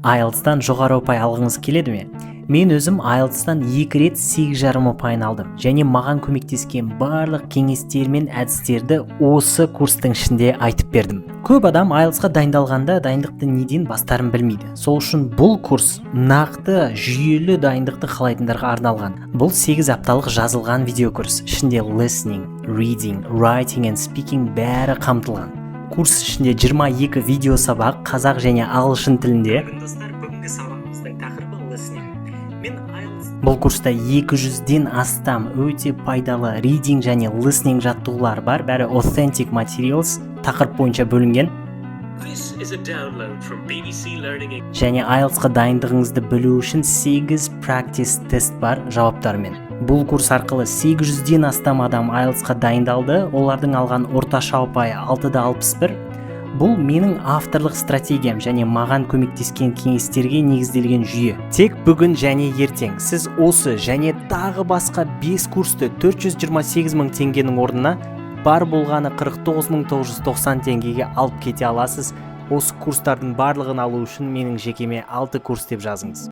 IELTS-тан жоғары ұпай алғыңыз келеді ме? Мен өзім IELTS-тан 2 рет 8,5 ұпайын алдым. Және маған көмектескен барлық кеңестер мен әдістерді осы курстың ішінде айтып бердім. Көп адам IELTS-қа дайындалғанда дайындықты неден бастарын білмейді. Сол үшін бұл курс нақты жүйелі дайындықты қалайтындарға арналған. Бұл 8 апталық жазылған видеокурс. Ішінде listening, reading, writing and speaking бәрі қамтылған. Курс ішінде 22 видео сабақ қазақ және ағылшын тілінде. Бүгінгі сабағымыздың тақырыбы listening. Бұл курста 200-ден астам өте пайдалы reading және listening жаттығулар бар, бәрі authentic materials тақырып бойынша бөлінген. Және IELTS-қа дайындығыңызды білу үшін 8 practice тест бар жауаптарымен. Бұл курс арқылы 800-ден астам адам IELTS-қа дайындалды, олардың алған орташа ұпайы 6.61. Бұл менің авторлық стратегиям және маған көмектескен кеңестерге негізделген жүйе. Тек бүгін және ертең сіз осы және тағы басқа 5 курсты 428 мың теңгенің орнына бар болғаны 49.990 теңгеге алып кете аласыз. Осы курстардың барлығын алу үшін менің жекеме 6 курс деп жазыңыз.